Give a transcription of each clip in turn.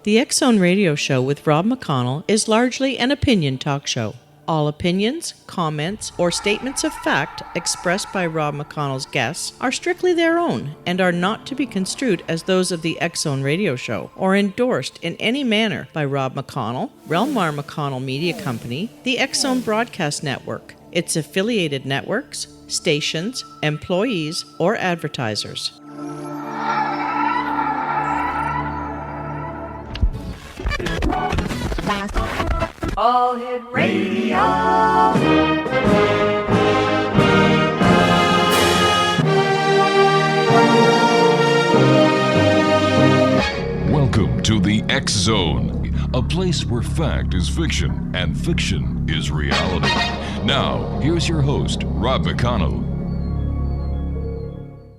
The X Zone Radio Show with Rob McConnell is largely an opinion talk show. All opinions, comments, or statements of fact expressed by Rob McConnell's guests are strictly their own and are not to be construed as those of the X Zone Radio Show or endorsed in any manner by Rob McConnell, Relmar McConnell Media Company, the X Zone Broadcast Network, its affiliated networks, stations, employees, or advertisers. All Hit Radio. Welcome to the X Zone, a place where fact is fiction and fiction is reality. Now, here's your host, Rob McConnell.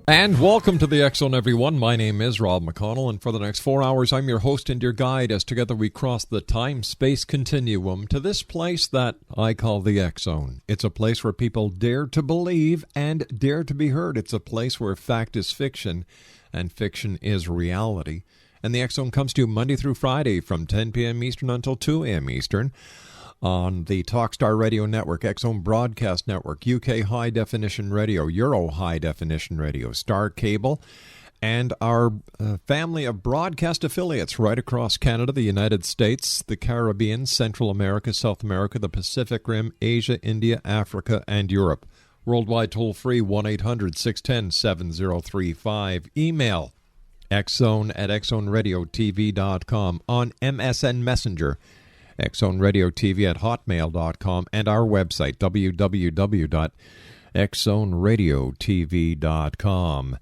And welcome to the X Zone, everyone. My name is Rob McConnell, and for the next 4 hours, I'm your host and your guide as together we cross the time-space continuum to this place that I call the X Zone. It's a place where people dare to believe and dare to be heard. It's a place where fact is fiction and fiction is reality. And the X Zone comes to you Monday through Friday from 10 p.m. Eastern until 2 a.m. Eastern on the Talkstar Radio Network, X Zone Broadcast Network, UK High Definition Radio, Euro High Definition Radio, Star Cable, and our family of broadcast affiliates right across Canada, the United States, the Caribbean, Central America, South America, the Pacific Rim, Asia, India, Africa, and Europe. Worldwide toll-free, 1-800-610-7035. Email xzone@xzoneradiotv.com, on MSN Messenger, xzoneradiotv@hotmail.com, and our website, www.xzoneradiotv.com.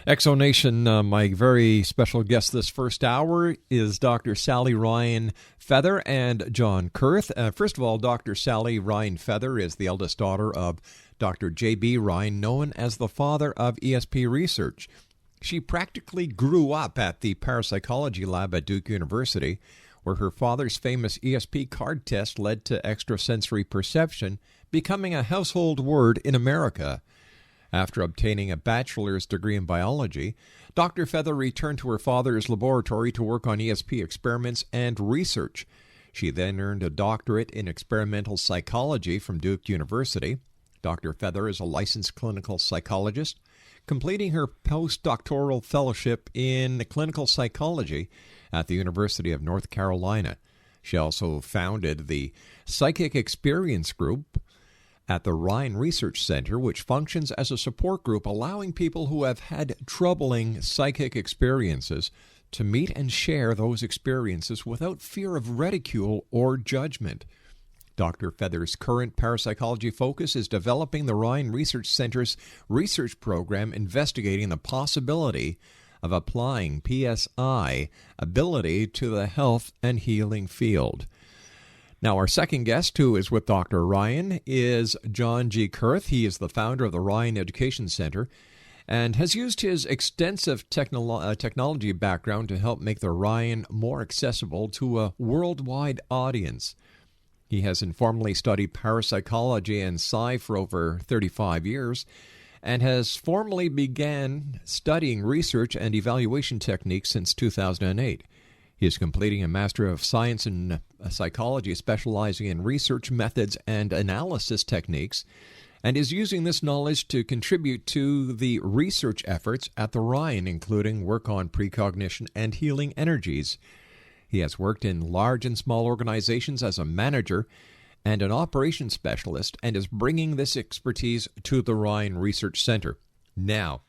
Exonation, my very special guest this first hour is Dr. Sally Rhine Feather and John Kurth. First of all, Dr. Sally Rhine Feather is the eldest daughter of Dr. J.B. Rhine, known as the father of ESP research. She practically grew up at the parapsychology lab at Duke University, where her father's famous ESP card test led to extrasensory perception becoming a household word in America. After obtaining a bachelor's degree in biology, Dr. Feather returned to her father's laboratory to work on ESP experiments and research. She then earned a doctorate in experimental psychology from Duke University. Dr. Feather is a licensed clinical psychologist, completing her postdoctoral fellowship in clinical psychology at the University of North Carolina. She also founded the Psychic Experience Group at the Rhine Research Center, which functions as a support group allowing people who have had troubling psychic experiences to meet and share those experiences without fear of ridicule or judgment. Dr. Feather's current parapsychology focus is developing the Rhine Research Center's research program investigating the possibility of applying PSI ability to the health and healing field. Now, our second guest, who is with Dr. Ryan, is John G. Kurth. He is the founder of the Rhine Education Center and has used his extensive technology background to help make the Rhine more accessible to a worldwide audience. He has informally studied parapsychology and psi for over 35 years and has formally began studying research and evaluation techniques since 2008. He is completing a Master of Science in Psychology specializing in research methods and analysis techniques, and is using this knowledge to contribute to the research efforts at the Rhine, including work on precognition and healing energies. He has worked in large and small organizations as a manager and an operations specialist, and is bringing this expertise to the Rhine Research Center. Now,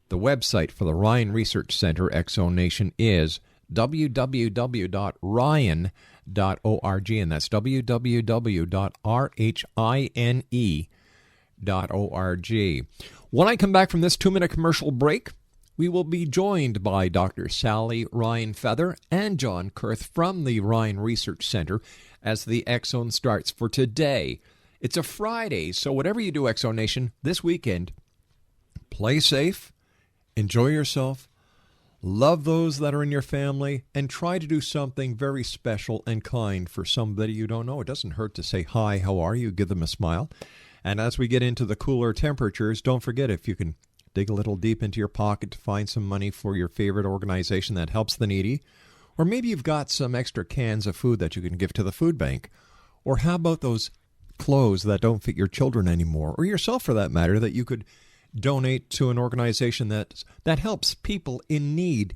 the website for the Rhine Research Center, Exonation, is www.rhine.org, and that's www.rhine.org. When I come back from this 2-minute commercial break, we will be joined by Dr. Sally Rhine Feather and John Kurth from the Rhine Research Center as the X Zone starts for today. It's a Friday, so whatever you do, Exonation, this weekend, play safe, enjoy yourself, love those that are in your family, and try to do something very special and kind for somebody you don't know. It doesn't hurt to say, hi, how are you? Give them a smile. And as we get into the cooler temperatures, don't forget, if you can dig a little deep into your pocket to find some money for your favorite organization that helps the needy, Or maybe you've got some extra cans of food that you can give to the food bank. Or how about those clothes that don't fit your children anymore, or yourself for that matter, that you could donate to an organization that helps people in need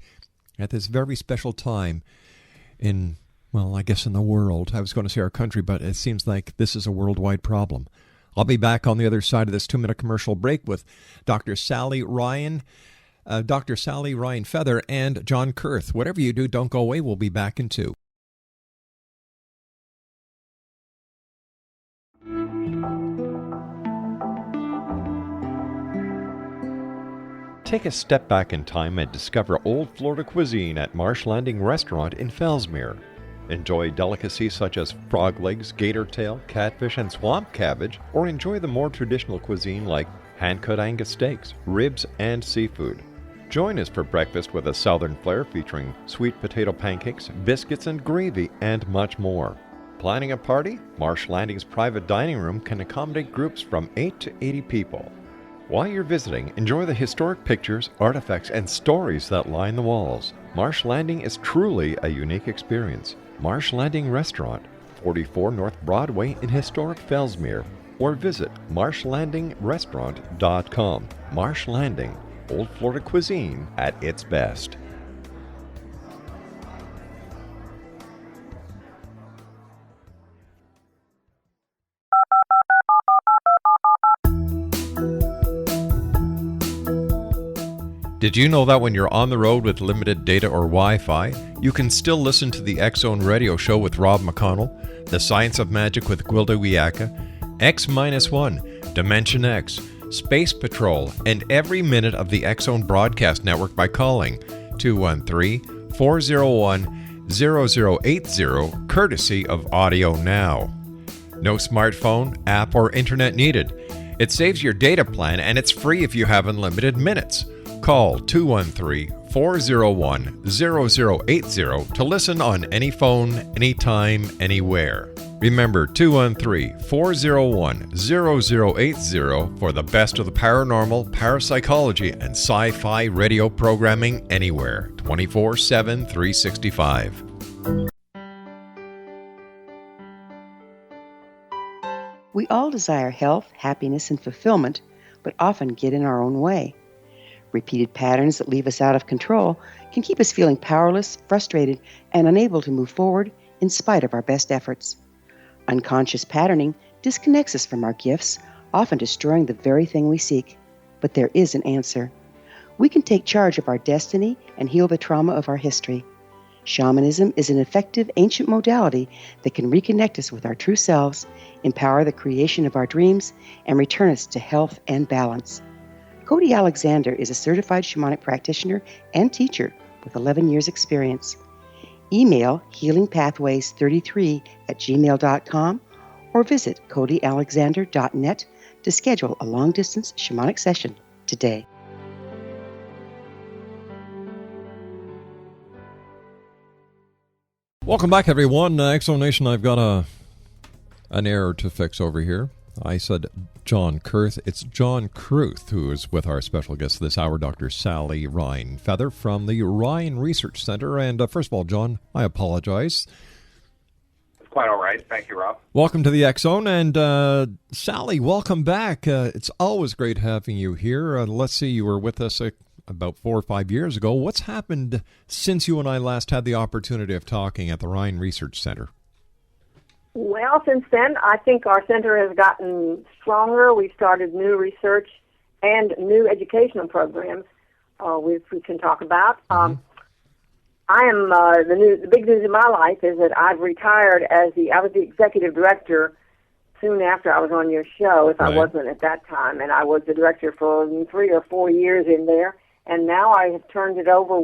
at this very special time in, well, I guess in the world. I was going to say our country, but it seems like this is a worldwide problem. I'll be back on the other side of this 2-minute commercial break with Dr. Sally Rhine Feather, and John Kurth. Whatever you do, don't go away. We'll be back in 2. Take a step back in time and discover old Florida cuisine at Marsh Landing Restaurant in Fellsmere. Enjoy delicacies such as frog legs, gator tail, catfish, and swamp cabbage, or enjoy the more traditional cuisine like hand-cut Angus steaks, ribs, and seafood. Join us for breakfast with a southern flair featuring sweet potato pancakes, biscuits, and gravy, and much more. Planning a party? Marsh Landing's private dining room can accommodate groups from 8 to 80 people. While you're visiting, enjoy the historic pictures, artifacts, and stories that line the walls. Marsh Landing is truly a unique experience. Marsh Landing Restaurant, 44 North Broadway in historic Fellsmere, or visit marshlandingrestaurant.com. Marsh Landing, Old Florida cuisine at its best. Did you know that when you're on the road with limited data or Wi-Fi, you can still listen to the X-Zone Radio Show with Rob McConnell, The Science of Magic with Gwilda Wiyaka, X-1, Dimension X, Space Patrol, and every minute of the X-Zone broadcast network by calling 213-401-0080, courtesy of Audio Now. No smartphone, app, or internet needed. It saves your data plan, and it's free if you have unlimited minutes. Call 213-401-0080 to listen on any phone, anytime, anywhere. Remember 213-401-0080 for the best of the paranormal, parapsychology, and sci-fi radio programming anywhere, 24/7, 365. We all desire health, happiness, and fulfillment, but often get in our own way. Repeated patterns that leave us out of control can keep us feeling powerless, frustrated, and unable to move forward in spite of our best efforts. Unconscious patterning disconnects us from our gifts, often destroying the very thing we seek. But there is an answer. We can take charge of our destiny and heal the trauma of our history. Shamanism is an effective ancient modality that can reconnect us with our true selves, empower the creation of our dreams, and return us to health and balance. Cody Alexander is a certified shamanic practitioner and teacher with 11 years experience. Email healingpathways33@gmail.com or visit codyalexander.net to schedule a long-distance shamanic session today. Welcome back, everyone. Exonation, I've got an error to fix over here. I said John Kurth. It's John Kurth who is with our special guest this hour, Dr. Sally Rhine Feather from the Rhine Research Center. And first of all, John, I apologize. It's quite all right. Thank you, Rob. Welcome to the X-Zone. And Sally, welcome back. It's always great having you here. Let's see, you were with us about 4 or 5 years ago. What's happened since you and I last had the opportunity of talking at the Rhine Research Center? Well, since then, I think our center has gotten stronger. We've started new research and new educational programs, which we can talk about. I am the big news in my life is that I've retired I was the executive director soon after I was on your show, if I wasn't at that time, and I was the director for 3 or 4 years in there. And now we have turned it over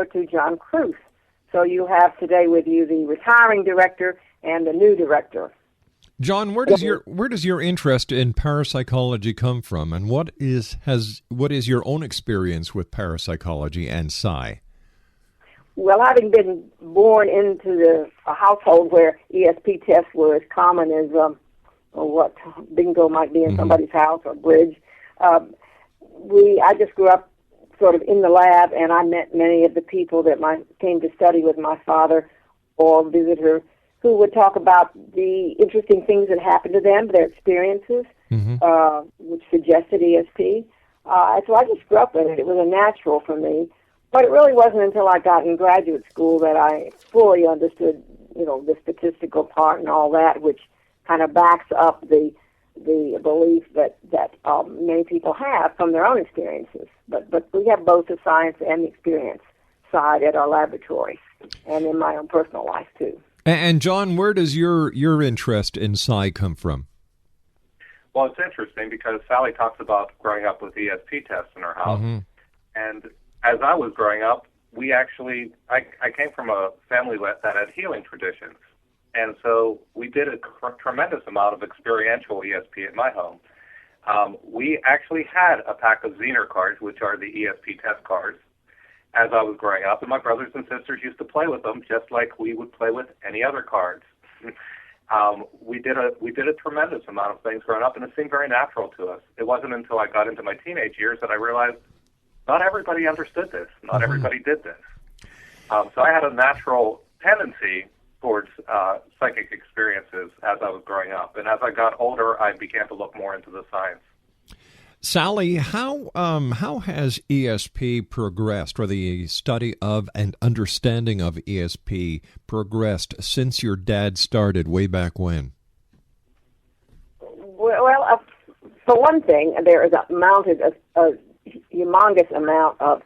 to John Kurth. So you have today with you the retiring director and the new director. John, where does your interest in parapsychology come from, and what is your own experience with parapsychology and psi? Well, having been born into a household where ESP tests were as common as what bingo might be in somebody's house or bridge, I just grew up sort of in the lab, and I met many of the people that came to study with my father or visitor, who would talk about the interesting things that happened to them, their experiences, which suggested ESP. So I just grew up with it. It was a natural for me. But it really wasn't until I got in graduate school that I fully understood, the statistical part and all that, which kind of backs up the belief that many people have from their own experiences. But we have both the science and the experience side at our laboratory and in my own personal life, too. And John, where does your interest in Psi come from? Well, it's interesting because Sally talks about growing up with ESP tests in her house. And as I was growing up, I came from a family that had healing traditions. And so we did a tremendous amount of experiential ESP at my home. We actually had a pack of Zener cards, which are the ESP test cards, as I was growing up. And my brothers and sisters used to play with them just like we would play with any other cards. We did a tremendous amount of things growing up, and it seemed very natural to us. It wasn't until I got into my teenage years that I realized not everybody understood this. Not everybody did this. So I had a natural tendency towards psychic experiences as I was growing up. And as I got older, I began to look more into the science. Sally, how has ESP progressed, or the study of and understanding of ESP progressed since your dad started way back when? Well, for one thing, there is mounted a humongous amount of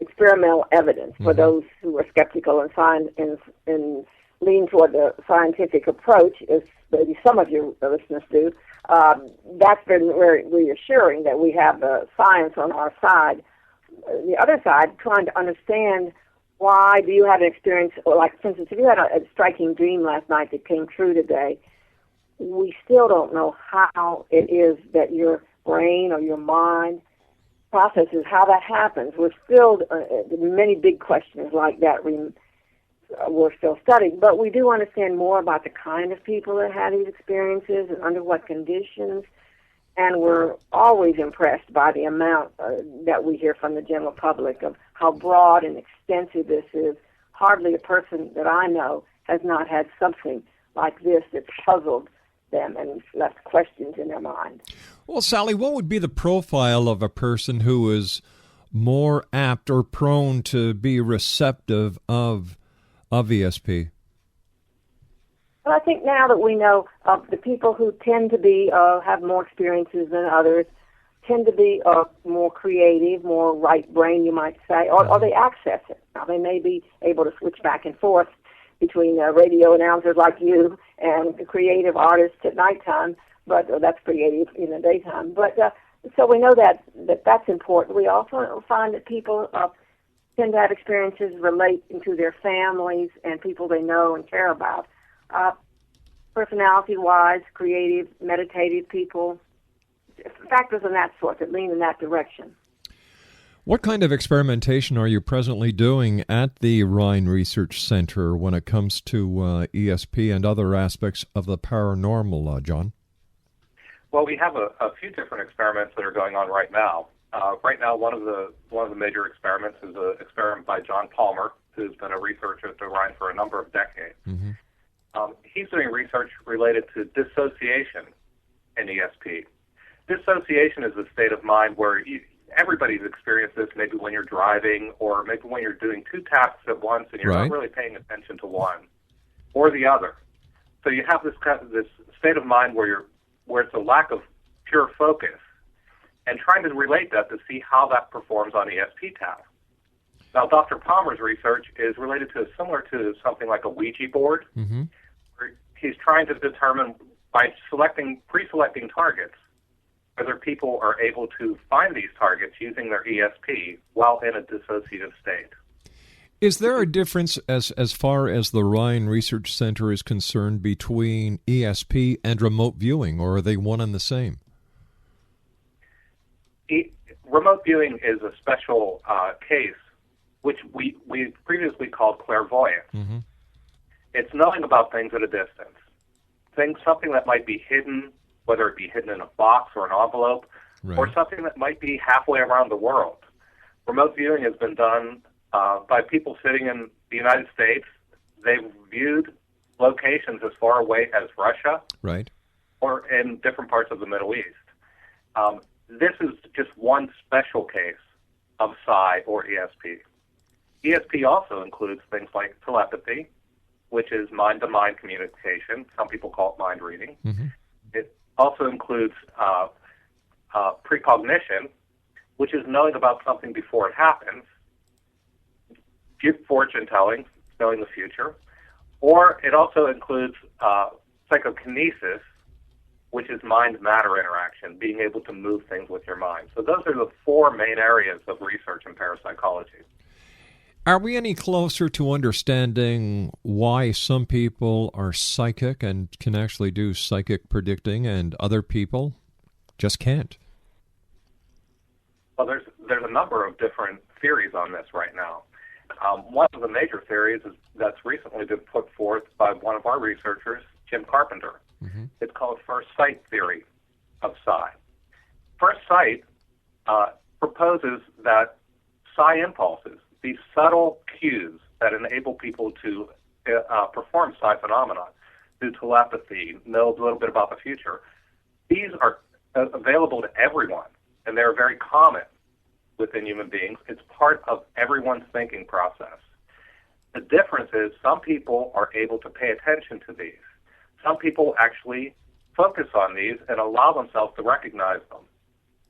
experimental evidence for those who are skeptical and lean toward the scientific approach, as maybe some of your listeners do. That's been very reassuring that we have the science on our side. The other side, trying to understand why do you have an experience, or like, for instance, if you had a striking dream last night that came true today, we still don't know how it is that your brain or your mind processes how that happens. We're still, many big questions like that we're still studying, but we do understand more about the kind of people that had these experiences and under what conditions, and we're always impressed by the amount that we hear from the general public of how broad and extensive this is. Hardly a person that I know has not had something like this that's puzzled them and left questions in their mind. Well, Sally, what would be the profile of a person who is more apt or prone to be receptive of ESP? Well, I think now that we know the people who tend to be have more experiences than others tend to be more creative, more right brain, you might say, or they access it. Now, they may be able to switch back and forth between radio announcers like you and creative artists at nighttime, but that's creative in the daytime. But so we know that's important. We also find that people tend to have experiences relating to their families and people they know and care about. Personality-wise, creative, meditative people, factors of that sort that lean in that direction. What kind of experimentation are you presently doing at the Rhine Research Center when it comes to ESP and other aspects of the paranormal, John? Well, we have a few different experiments that are going on right now. Right now, one of the major experiments is an experiment by John Palmer, who's been a researcher at the Rhine for a number of decades. He's doing research related to dissociation in ESP. Dissociation is a state of mind where everybody's experienced this, maybe when you're driving or maybe when you're doing two tasks at once and you're not really paying attention to one or the other. So you have this state of mind where it's a lack of pure focus, and trying to relate that to see how that performs on ESP tasks. Now, Dr. Palmer's research is related to similar to something like a Ouija board. Where he's trying to determine by pre-selecting targets whether people are able to find these targets using their ESP while in a dissociative state. Is there a difference as far as the Rhine Research Center is concerned between ESP and remote viewing, or are they one and the same? Remote viewing is a special case, which we previously called clairvoyance. It's knowing about things at a distance. Something that might be hidden, whether it be hidden in a box or an envelope, or something that might be halfway around the world. remote viewing has been done by people sitting in the United States. They've viewed locations as far away as Russia, right, or in different parts of the Middle East. This is just one special case of psi or ESP. ESP also includes things like telepathy, which is mind-to-mind communication. Some people call it mind reading. Mm-hmm. It also includes precognition, which is knowing about something before it happens, fortune telling, knowing the future, or it also includes psychokinesis, which is mind-matter interaction, being able to move things with your mind. So those are the four main areas of research in parapsychology. Are we any closer to understanding why some people are psychic and can actually do psychic predicting and other people just can't? Well, there's a number of different theories on this right now. One of the major theories that's recently been put forth by one of our researchers, Jim Carpenter. Mm-hmm. It's called first sight theory of psi. First sight proposes that psi impulses, these subtle cues that enable people to perform psi phenomena, do telepathy, know a little bit about the future, these are available to everyone, and they're very common within human beings. It's part of everyone's thinking process. The difference is some people are able to pay attention to these. Some people actually focus on these and allow themselves to recognize them.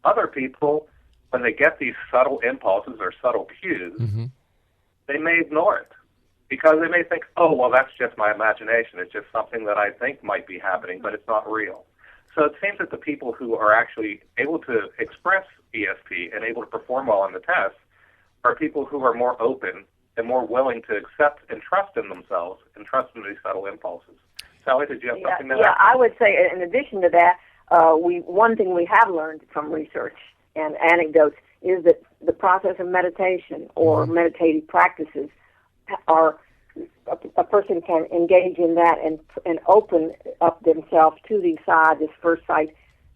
Other people, when they get these subtle impulses or subtle cues, Mm-hmm. they may ignore it because they may think, oh, well, that's just my imagination. It's just something that I think might be happening, but it's not real. So it seems that the people who are actually able to express ESP and able to perform well on the test are people who are more open and more willing to accept and trust in themselves and trust in these subtle impulses. Sally, did you have something to add? Yeah, I would say in addition to that, one thing we have learned from research and anecdotes is that the process of meditation or meditative practices are a person can engage in that and open up themselves to this first sight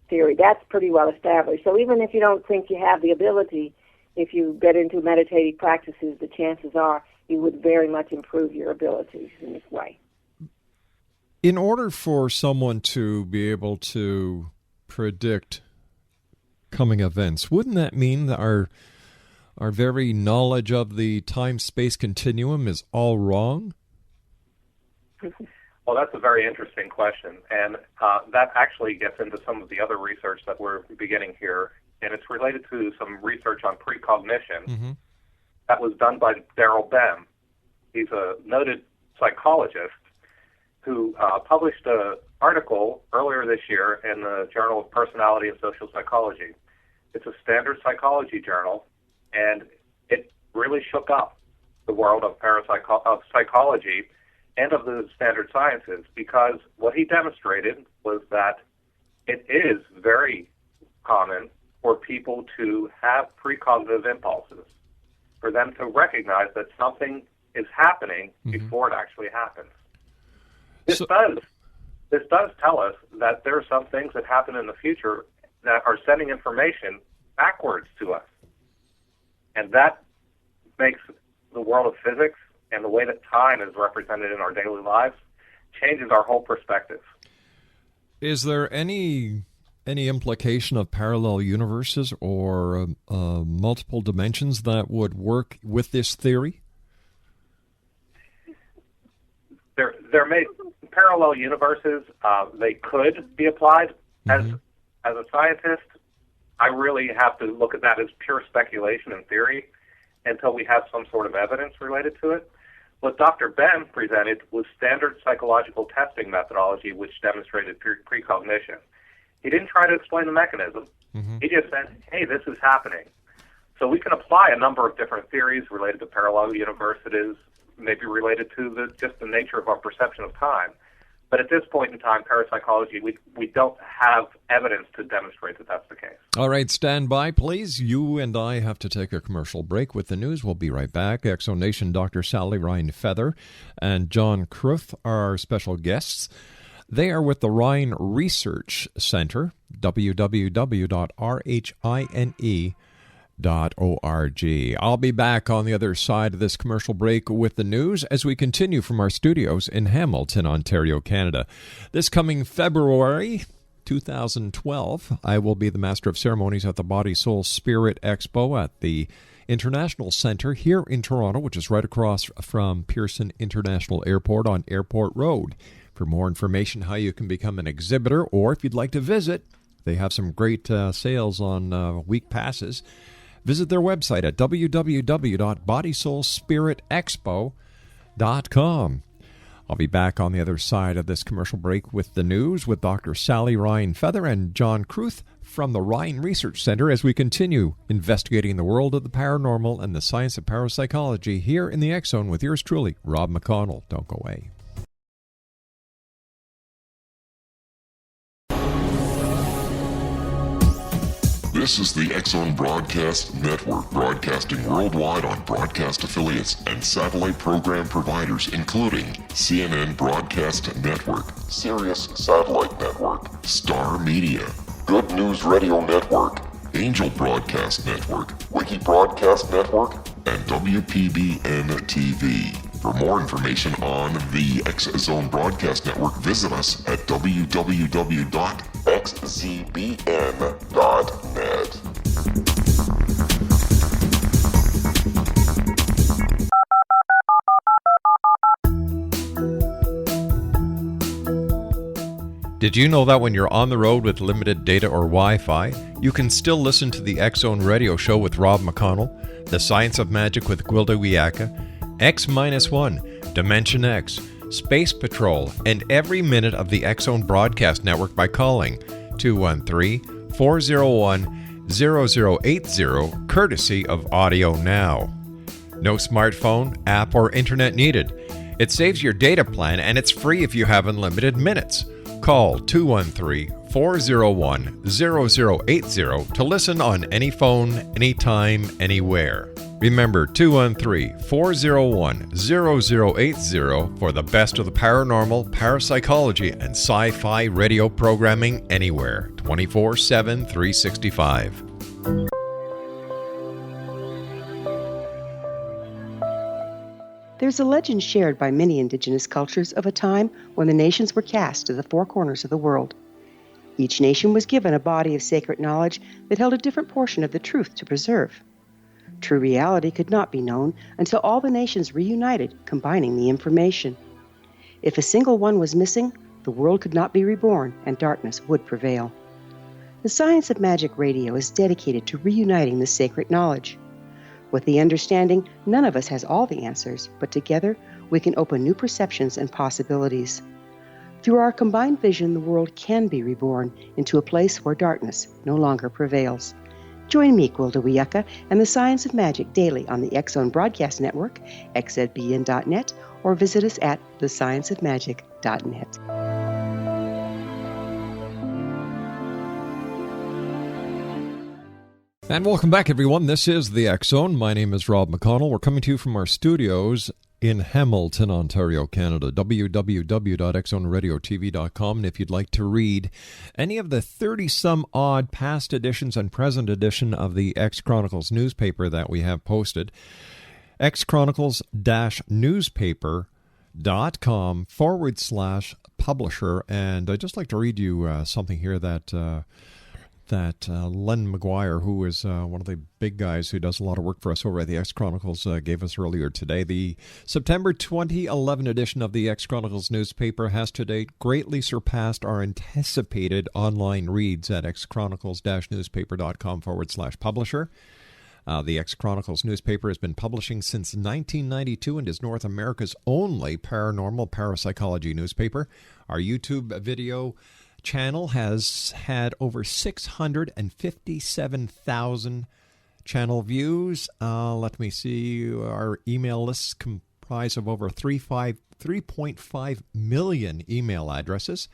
theory. That's pretty well established. So even if you don't think you have the ability, if you get into meditative practices, the chances are you would very much improve your abilities in this way. In order for someone to be able to predict coming events, wouldn't that mean that our very knowledge of the time-space continuum is all wrong? Well, that's a very interesting question, and that actually gets into some of the other research that we're beginning here, and it's related to some research on precognition Mm-hmm. that was done by Daryl Bem. He's a noted psychologist who published an article earlier this year in the Journal of Personality and Social Psychology. It's a standard psychology journal, and it really shook up the world of psychology and of the standard sciences, because what he demonstrated was that it is very common for people to have precognitive impulses, for them to recognize that something is happening before it actually happens. This does tell us that there are some things that happen in the future that are sending information backwards to us. And that makes the world of physics and the way that time is represented in our daily lives changes our whole perspective. Is there any implication of parallel universes or multiple dimensions that would work with this theory? There may parallel universes. They could be applied. As a scientist, I really have to look at that as pure speculation and theory until we have some sort of evidence related to it. What Dr. Ben presented was standard psychological testing methodology, which demonstrated precognition. He didn't try to explain the mechanism. He just said, hey, this is happening. So we can apply a number of different theories related to parallel universes, maybe related to just the nature of our perception of time. But at this point in time, parapsychology, we don't have evidence to demonstrate that that's the case. All right, stand by, please. You and I have to take a commercial break with the news. We'll be right back. Exonation Dr. Sally Rhine Feather and John Kurth are our special guests. They are with the Rhine Research Center, www.rhine.org. I'll be back on the other side of this commercial break with the news as we continue from our studios in Hamilton, Ontario, Canada. This coming February 2012, I will be the Master of Ceremonies at the Body, Soul, Spirit Expo at the International Centre here in Toronto, which is right across from Pearson International Airport on Airport Road. For more information how you can become an exhibitor, or if you'd like to visit, they have some great sales on week passes. Visit their website at www.bodysoulspiritexpo.com. I'll be back on the other side of this commercial break with the news with Dr. Sally Rhine Feather and John Kurth from the Rhine Research Center as we continue investigating the world of the paranormal and the science of parapsychology here in the X Zone with yours truly, Rob McConnell. Don't go away. This is the X Zone Broadcast Network, broadcasting worldwide on broadcast affiliates and satellite program providers, including CNN Broadcast Network, Sirius Satellite Network, Star Media, Good News Radio Network, Angel Broadcast Network, Wiki Broadcast Network, and WPBN TV. For more information on the X Zone Broadcast Network, visit us at www.xzbn.net. Did you know that when you're on the road with limited data or Wi-Fi, you can still listen to the X Zone Radio Show with Rob McConnell, The Science of Magic with Gwilda Wiyaka, X-1, Dimension X, Space Patrol, and every minute of the X Zone Broadcast Network by calling 213-401-0080, courtesy of Audio Now. No smartphone, app, or internet needed. It saves your data plan and it's free if you have unlimited minutes. Call 213-401-0080 to listen on any phone, anytime, anywhere. Remember 213-401-0080 for the best of the paranormal, parapsychology, and sci-fi radio programming anywhere, 24/7, 365. There's a legend shared by many indigenous cultures of a time when the nations were cast to the four corners of the world. Each nation was given a body of sacred knowledge that held a different portion of the truth to preserve. True reality could not be known until all the nations reunited, combining the information. If a single one was missing, the world could not be reborn and darkness would prevail. The Science of Magic Radio is dedicated to reuniting the sacred knowledge. With the understanding, none of us has all the answers, but together we can open new perceptions and possibilities. Through our combined vision, the world can be reborn into a place where darkness no longer prevails. Join me, Gwilda Wiyaka, and the Science of Magic daily on the X Zone Broadcast Network, xzbn.net, or visit us at thescienceofmagic.net. And welcome back, everyone. This is the X Zone. My name is Rob McConnell. We're coming to you from our studios in Hamilton, Ontario, Canada. www.xzoneradiotv.com. And if you'd like to read any of the 30-some-odd past editions and present edition of the X Chronicles newspaper that we have posted, xchronicles-newspaper.com/publisher. And I'd just like to read you something here that Len McGuire, who is one of the big guys who does a lot of work for us over at the X Chronicles, gave us earlier today. The September 2011 edition of the X Chronicles newspaper has to date greatly surpassed our anticipated online reads at xchronicles-newspaper.com/publisher. The X Chronicles newspaper has been publishing since 1992 and is North America's only paranormal parapsychology newspaper. Our YouTube video channel has had over 657,000 channel views. Let me see. Our email lists comprise of over 3.5 million email addresses.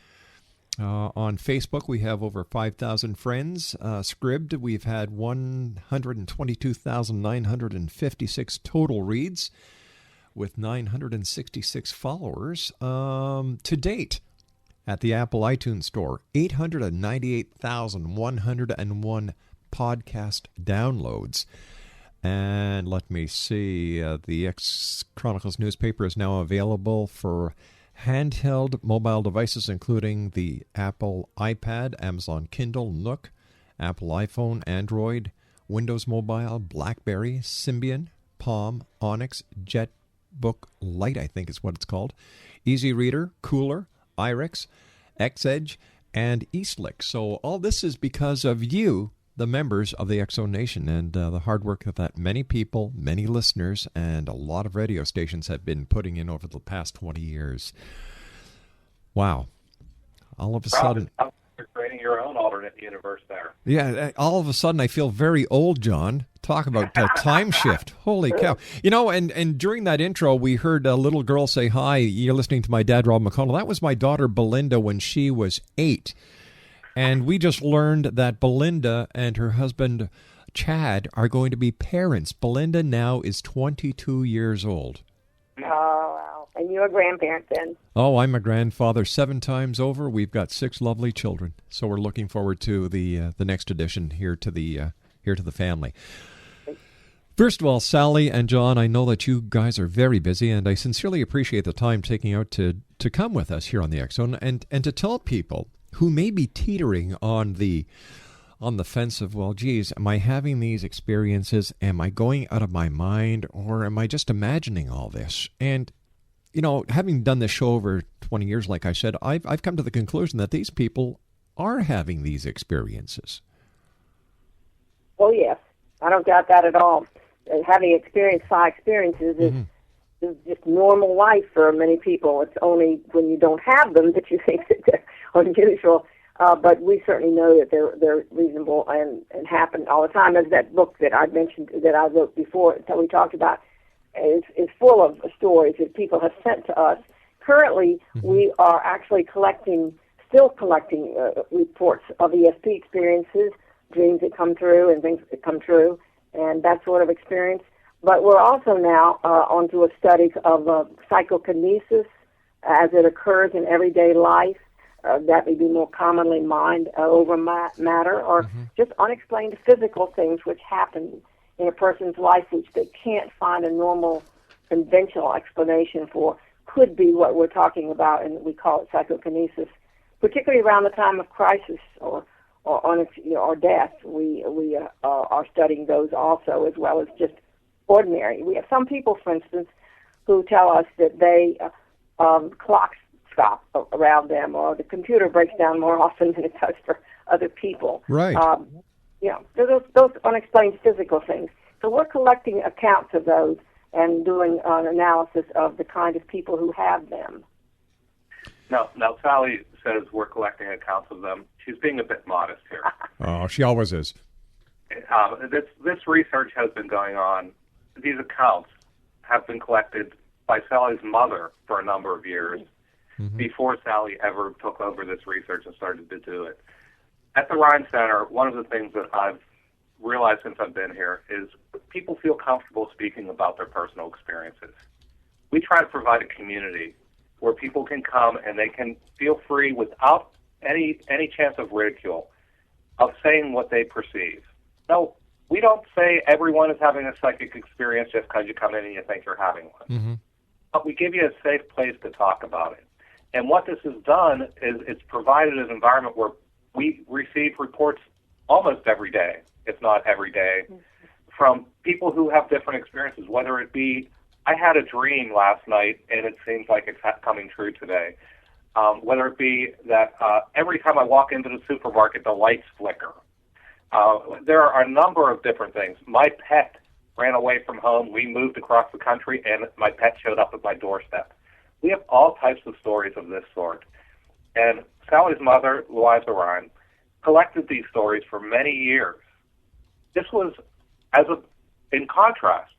On Facebook, we have over 5,000 friends. Scribd, we've had 122,956 total reads with 966 followers. To date, at the Apple iTunes Store, 898,101 podcast downloads. And let me see, the X-Chronicles newspaper is now available for handheld mobile devices, including the Apple iPad, Amazon Kindle, Nook, Apple iPhone, Android, Windows Mobile, BlackBerry, Symbian, Palm, Onyx, JetBook Lite, I think is what it's called, Easy Reader, Cooler, iRix, Xedge, and Eastlick. So all this is because of you, the members of the X-Zone Nation, and the hard work that many people, many listeners, and a lot of radio stations have been putting in over the past 20 years. Wow. All of a sudden... You're creating your own alternate universe there. Yeah, all of a sudden I feel very old, John. Talk about time shift. Holy cow. You know, and during that intro, we heard a little girl say, "Hi, you're listening to my dad, Rob McConnell." That was my daughter, Belinda, when she was 8. And we just learned that Belinda and her husband, Chad, are going to be parents. Belinda now is 22 years old. Oh, wow. And you're a grandparent then? Oh, I'm a grandfather 7 times over. We've got 6 lovely children. So we're looking forward to the next addition here to the family. First of all, Sally and John, I know that you guys are very busy, and I sincerely appreciate the time taking out to come with us here on the X-Zone and to tell people who may be teetering on the fence of, well, geez, am I having these experiences? Am I going out of my mind? Or am I just imagining all this? And, you know, having done this show over 20 years, like I said, I've come to the conclusion that these people are having these experiences. Oh, yes. I don't doubt that at all. Having experienced 5 experiences is just normal life for many people. It's only when you don't have them that you think that they're unusual. But we certainly know that they're reasonable and happen all the time. As that book that I mentioned, that I wrote before, that we talked about, is full of stories that people have sent to us. Currently, we are actually still collecting reports of ESP experiences, dreams that come through and things that come true, and that sort of experience. But we're also now onto a study of psychokinesis as it occurs in everyday life. That may be more commonly mind over matter, or just unexplained physical things which happen in a person's life which they can't find a normal, conventional explanation for. Could be what we're talking about, and we call it psychokinesis. Particularly around the time of crisis or death, we are studying those also, as well as just ordinary. We have some people, for instance, who tell us that they clocks stop around them, or the computer breaks down more often than it does for other people. Right. Those unexplained physical things. So we're collecting accounts of those and doing an analysis of the kind of people who have them. Now Sally says we're collecting accounts of them. She's being a bit modest here. Oh, she always is. This research has been going on. These accounts have been collected by Sally's mother for a number of years before Sally ever took over this research and started to do it. At the Rhine Center, one of the things that I've realized since I've been here is people feel comfortable speaking about their personal experiences. We try to provide a community where people can come and they can feel free without any chance of ridicule of saying what they perceive. No, we don't say everyone is having a psychic experience just because you come in and you think you're having one. But we give you a safe place to talk about it. And what this has done is it's provided an environment where we receive reports almost every day, if not every day, from people who have different experiences, whether it be, I had a dream last night and it seems like it's coming true today. Whether it be that every time I walk into the supermarket, the lights flicker. There are a number of different things. My pet ran away from home. We moved across the country, and my pet showed up at my doorstep. We have all types of stories of this sort. And Sally's mother, Louisa Rhine, collected these stories for many years. This was in contrast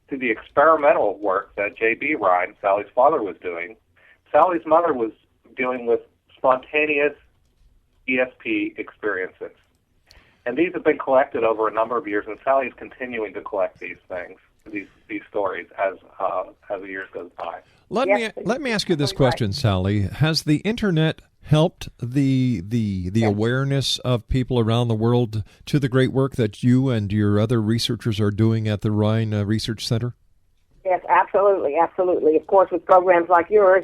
to the experimental work that J.B. Rhine, Sally's father, was doing. Sally's mother was dealing with spontaneous ESP experiences. And these have been collected over a number of years, and Sally is continuing to collect these things, these stories, as the years goes by. Let me ask you this question, Sally. Has the Internet helped the awareness of people around the world to the great work that you and your other researchers are doing at the Rhine Research Center? Yes, absolutely, absolutely. Of course, with programs like yours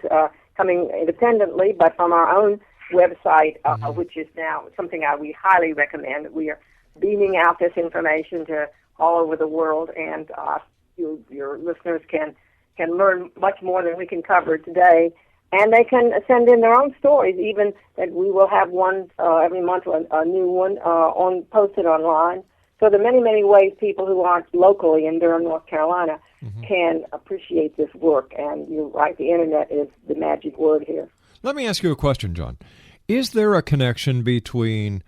coming independently, but from our own website, which is now something we highly recommend. We are beaming out this information to all over the world, and your listeners can learn much more than we can cover today. And they can send in their own stories, even that we will have one every month, a new one posted online. So there are many, many ways people who aren't locally in Durham, North Carolina, can appreciate this work. And you're right, the Internet is the magic word here. Let me ask you a question, John. Is there a connection between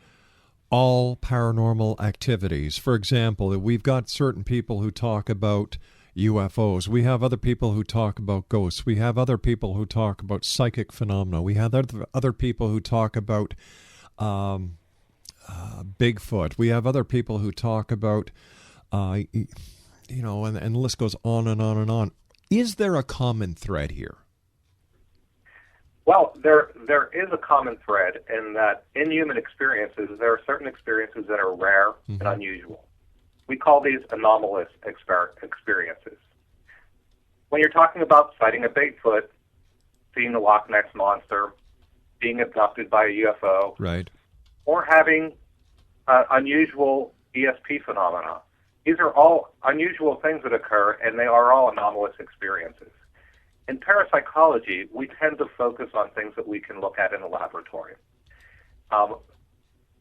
all paranormal activities? For example, we've got certain people who talk about UFOs. We have other people who talk about ghosts. We have other people who talk about psychic phenomena. We have other people who talk about Bigfoot. We have other people who talk about, and the list goes on and on and on. Is there a common thread here? Well, there is a common thread in that in human experiences, there are certain experiences that are rare and unusual. We call these anomalous experiences. When you're talking about sighting a Bigfoot, seeing the Loch Ness Monster, being abducted by a UFO, right, or having unusual ESP phenomena, these are all unusual things that occur, and they are all anomalous experiences. In parapsychology, we tend to focus on things that we can look at in a laboratory.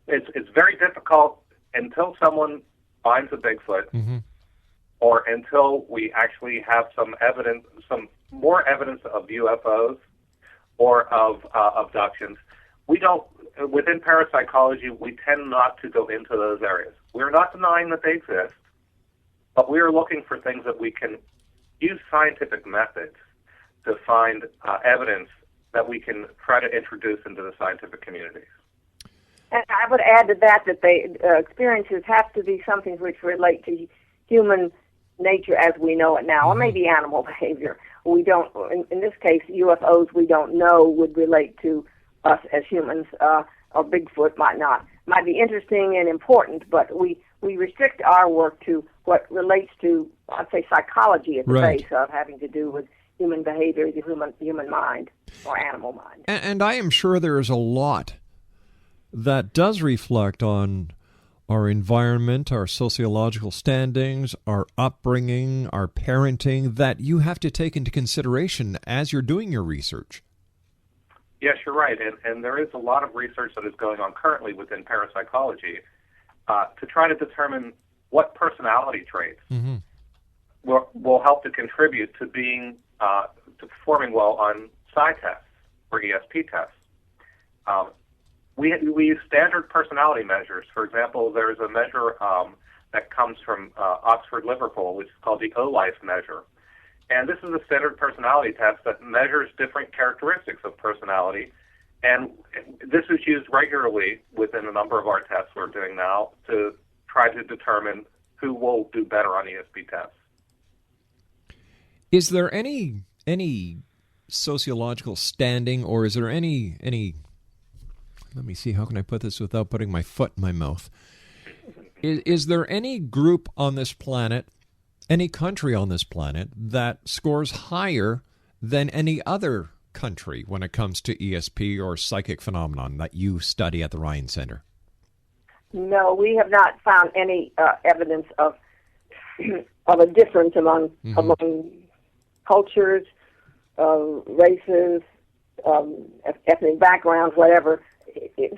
It's very difficult until someone finds a Bigfoot, or until we actually have some more evidence of UFOs or of abductions. We don't. Within parapsychology, we tend not to go into those areas. We're not denying that they exist, but we are looking for things that we can use scientific methods to find evidence that we can try to introduce into the scientific communities. And I would add to that the experiences have to be something which relate to human nature as we know it now, or maybe animal behavior. We don't, in this case, UFOs we don't know would relate to us as humans, or Bigfoot might be interesting and important, but we restrict our work to what relates to, I'd say, psychology at the base of having to do with human behavior, the human mind, or animal mind. And I am sure there is a lot that does reflect on our environment, our sociological standings, our upbringing, our parenting, that you have to take into consideration as you're doing your research. Yes, you're right. And there is a lot of research that is going on currently within parapsychology to try to determine what personality traits will help to contribute to being to performing well on psi tests or ESP tests. We use standard personality measures. For example, there's a measure that comes from Oxford, Liverpool, which is called the O-Life measure. And this is a standard personality test that measures different characteristics of personality. And this is used regularly within a number of our tests we're doing now to try to determine who will do better on ESP tests. Is there any sociological standing, or is there any let me see, how can I put this without putting my foot in my mouth? Is there any group on this planet, any country on this planet, that scores higher than any other country when it comes to ESP or psychic phenomenon that you study at the Rhine Center? No, we have not found any evidence of a difference among cultures, races, ethnic backgrounds, whatever.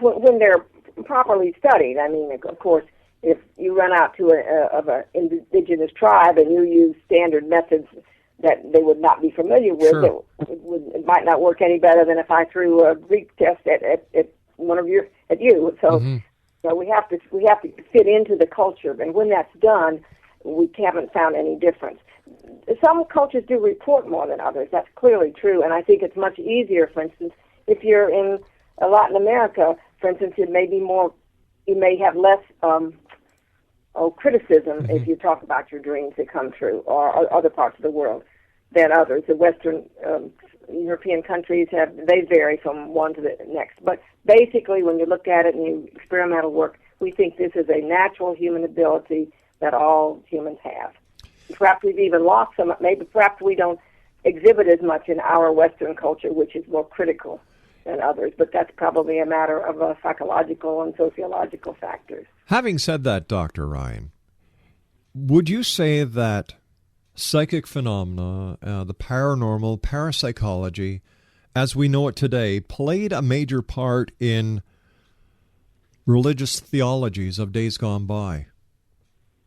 When they're properly studied, I mean, of course, if you run out to an indigenous tribe and you use standard methods that they would not be familiar with, it might not work any better than if I threw a Greek test at you. So, so we have to fit into the culture, and when that's done, we haven't found any difference. Some cultures do report more than others. That's clearly true, and I think it's much easier. For instance, if you're in Latin America, for instance, it may be more. You may have less criticism if you talk about your dreams that come true, or other parts of the world. than others. The Western European countries they vary from one to the next. But basically, when you look at it and you experimental work, we think this is a natural human ability that all humans have. Perhaps we've even lost some. Maybe perhaps we don't exhibit as much in our Western culture, which is more critical than others. But that's probably a matter of psychological and sociological factors. Having said that, Dr. Ryan, would you say that psychic phenomena, the paranormal, parapsychology, as we know it today, played a major part in religious theologies of days gone by?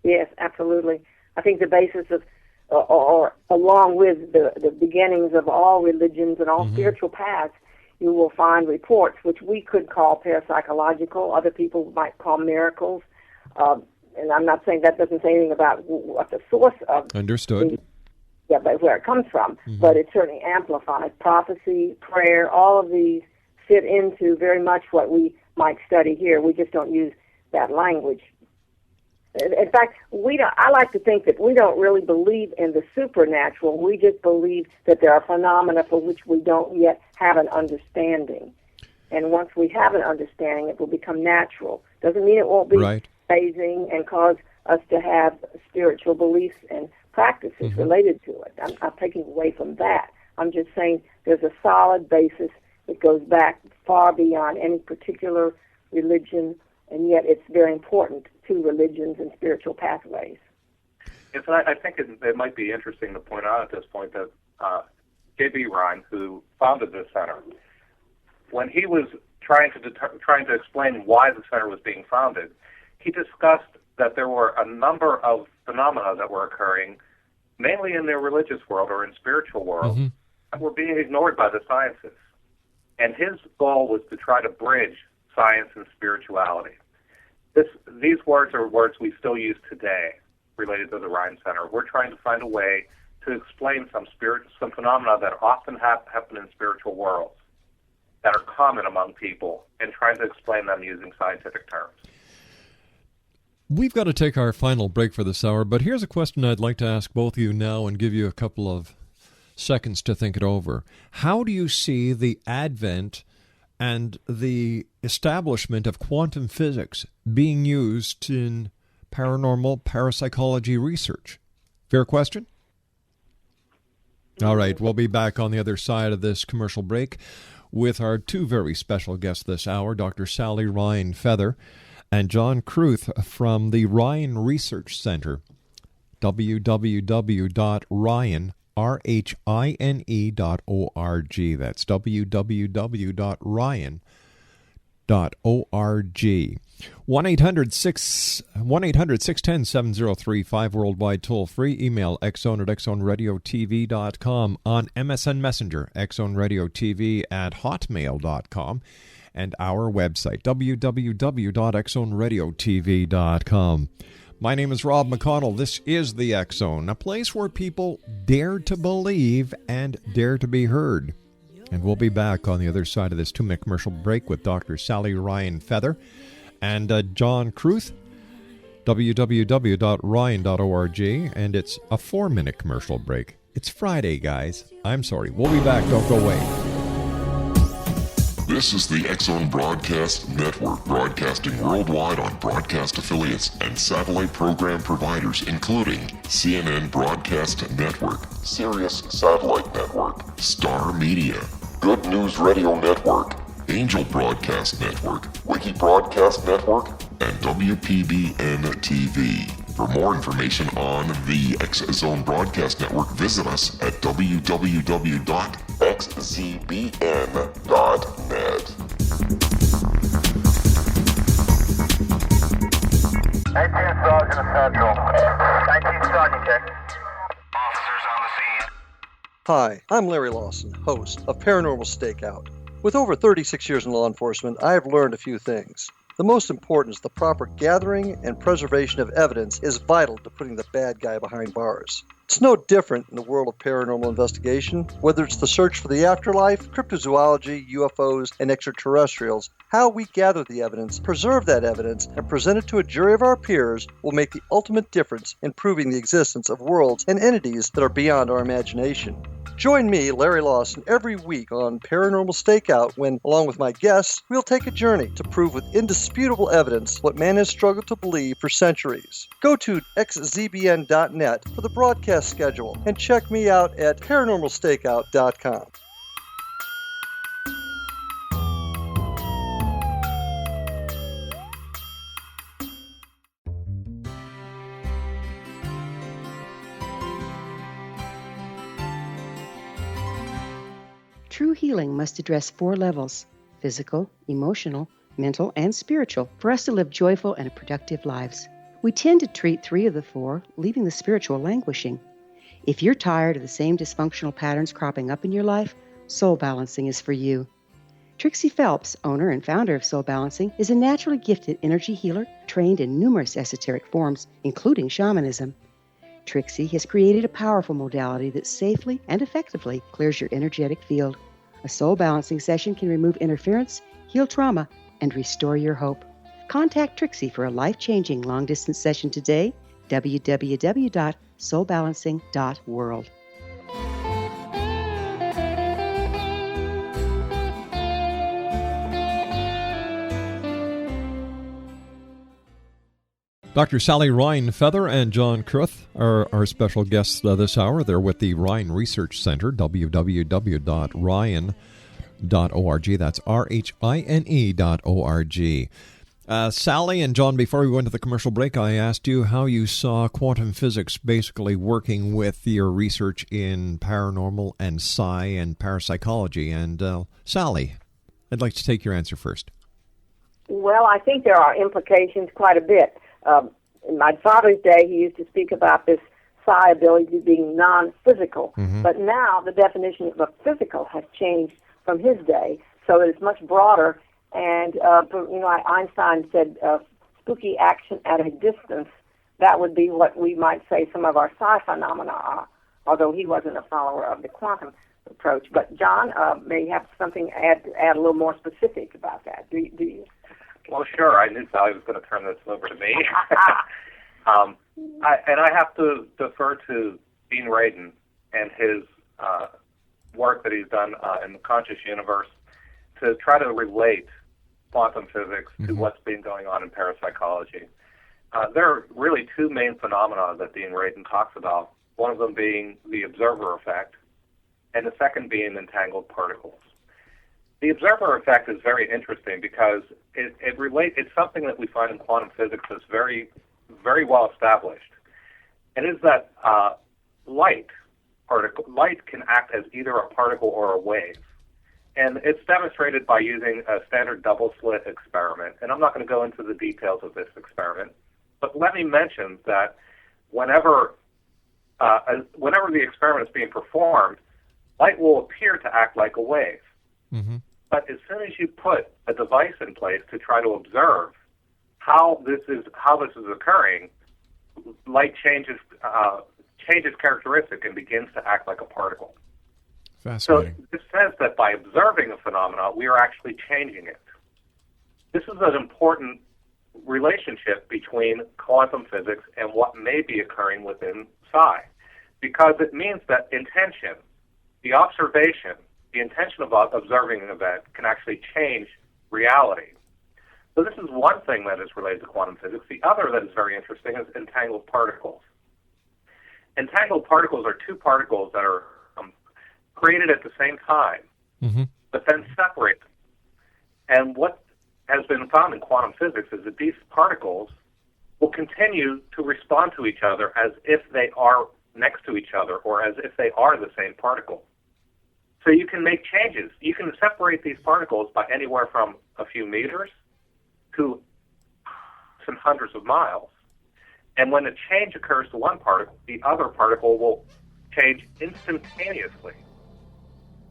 Yes, absolutely. I think the basis of, or along with the beginnings of all religions and all spiritual paths, you will find reports which we could call parapsychological. Other people might call miracles. And I'm not saying that doesn't say anything about what the source of Understood. But where it comes from. But it certainly amplifies prophecy, prayer. All of these fit into very much what we might study here. We just don't use that language. In fact, I like to think that we don't really believe in the supernatural. We just believe that there are phenomena for which we don't yet have an understanding. And once we have an understanding, it will become natural. Doesn't mean it won't be phasing and cause us to have spiritual beliefs and practices related to it. I'm not taking away from that. I'm just saying there's a solid basis that goes back far beyond any particular religion, and yet it's very important to religions and spiritual pathways. Yes, I think it might be interesting to point out at this point that J.B. Rhine, who founded this center, when he was trying to explain why the center was being founded, he discussed that there were a number of phenomena that were occurring, mainly in the religious world or in spiritual world, that were being ignored by the sciences. And his goal was to try to bridge science and spirituality. These words are words we still use today related to the Rhine Center. We're trying to find a way to explain some phenomena that often happen in spiritual worlds, that are common among people, and trying to explain them using scientific terms. We've got to take our final break for this hour, but here's a question I'd like to ask both of you now and give you a couple of seconds to think it over. How do you see the advent and the establishment of quantum physics being used in paranormal parapsychology research? Fair question? All right, we'll be back on the other side of this commercial break with our two very special guests this hour, Dr. Sally Rhine Feather and John Kurth from the Rhine Research Center, www.rhine.org. That's www.rhine.org. 1-800-610-7035, worldwide toll free. Email xzone@xzoneradiotv.com, on MSN Messenger, xzoneradiotv@hotmail.com, and our website, www.xzoneradiotv.com. My name is Rob McConnell. This is the X Zone, a place where people dare to believe and dare to be heard. And we'll be back on the other side of this 2-minute commercial break with Dr. Sally Rhine Feather and John Kurth, www.rhine.org, and it's a 4-minute commercial break. It's Friday, guys. I'm sorry. We'll be back. Don't go away. This is the X Zone Broadcast Network, broadcasting worldwide on broadcast affiliates and satellite program providers, including CNN Broadcast Network, Sirius Satellite Network, Star Media, Good News Radio Network, Angel Broadcast Network, Wiki Broadcast Network, and WPBN TV. For more information on the X Zone Broadcast Network, visit us at www.xzbn.net. 19 Sergeant Central. 19 Sergeant, check. Officers on the scene. Hi, I'm Larry Lawson, host of Paranormal Stakeout. With over 36 years in law enforcement, I have learned a few things. The most important is the proper gathering and preservation of evidence is vital to putting the bad guy behind bars. It's no different in the world of paranormal investigation. Whether it's the search for the afterlife, cryptozoology, UFOs, and extraterrestrials, how we gather the evidence, preserve that evidence, and present it to a jury of our peers will make the ultimate difference in proving the existence of worlds and entities that are beyond our imagination. Join me, Larry Lawson, every week on Paranormal Stakeout when, along with my guests, we'll take a journey to prove with indisputable evidence what man has struggled to believe for centuries. Go to xzbn.net for the broadcast schedule and check me out at paranormalstakeout.com. True healing must address 4 levels: physical, emotional, mental, and spiritual, for us to live joyful and productive lives. We tend to treat 3 of the 4, leaving the spiritual languishing. If you're tired of the same dysfunctional patterns cropping up in your life, Soul Balancing is for you. Trixie Phelps, owner and founder of Soul Balancing, is a naturally gifted energy healer trained in numerous esoteric forms, including shamanism. Trixie has created a powerful modality that safely and effectively clears your energetic field. A soul balancing session can remove interference, heal trauma, and restore your hope. Contact Trixie for a life-changing long-distance session today. www.soulbalancing.world. Dr. Sally Rhine Feather and John Kurth are our special guests this hour. They're with the Rhine Research Center, www.rhine.org. That's RHINE.org. Sally and John, before we went to the commercial break, I asked you how you saw quantum physics basically working with your research in paranormal and psi and parapsychology. And Sally, I'd like to take your answer first. Well, I think there are implications quite a bit. In my father's day, he used to speak about this psi ability being non-physical. But now the definition of a physical has changed from his day, so that it's much broader. And, Einstein said spooky action at a distance. That would be what we might say some of our psi phenomena are, although he wasn't a follower of the quantum approach. But John may have something to add a little more specific about that. Do you? Well, sure. I knew Sally was going to turn this over to me. I have to defer to Dean Radin and his work that he's done in the conscious universe to try to relate quantum physics to what's been going on in parapsychology. There are really 2 main phenomena that Dean Radin talks about, one of them being the observer effect, and the second being entangled particles. The observer effect is very interesting because it's something that we find in quantum physics that's very, very well established. And is that light can act as either a particle or a wave. And it's demonstrated by using a standard double-slit experiment. And I'm not going to go into the details of this experiment, but let me mention that whenever the experiment is being performed, light will appear to act like a wave. But as soon as you put a device in place to try to observe how this is occurring, light changes characteristic and begins to act like a particle. Fascinating. So this says that by observing a phenomenon, we are actually changing it. This is an important relationship between quantum physics and what may be occurring within psi, because it means that intention, the observation, the intention of observing an event can actually change reality. So this is one thing that is related to quantum physics. The other that is very interesting is entangled particles. Entangled particles are 2 particles that are created at the same time, but then separated. And what has been found in quantum physics is that these particles will continue to respond to each other as if they are next to each other or as if they are the same particle. So you can make changes. You can separate these particles by anywhere from a few meters to some hundreds of miles. And when a change occurs to one particle, the other particle will change instantaneously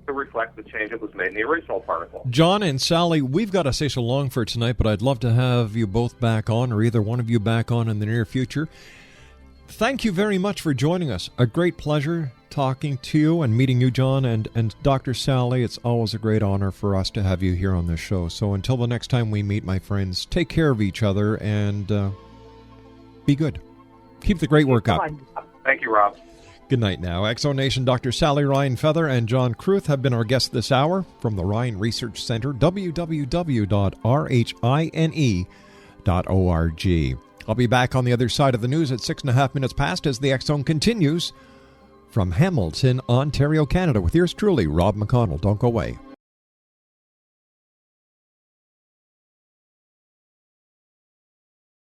to reflect the change that was made in the original particle. John and Sally, we've got to say so long for tonight, but I'd love to have you both back on, or either one of you back on in the near future. Thank you very much for joining us. A great pleasure talking to you and meeting you, John, and Dr. Sally. It's always a great honor for us to have you here on this show. So until the next time we meet, my friends, take care of each other and be good. Keep the great work up. Thank you, Rob. Good night now. Exonation Dr. Sally Rhine Feather and John Kurth have been our guests this hour from the Rhine Research Center, www.rhine.org. I'll be back on the other side of the news at 6.5 minutes past as the X Zone continues from Hamilton, Ontario, Canada, with yours truly, Rob McConnell. Don't go away.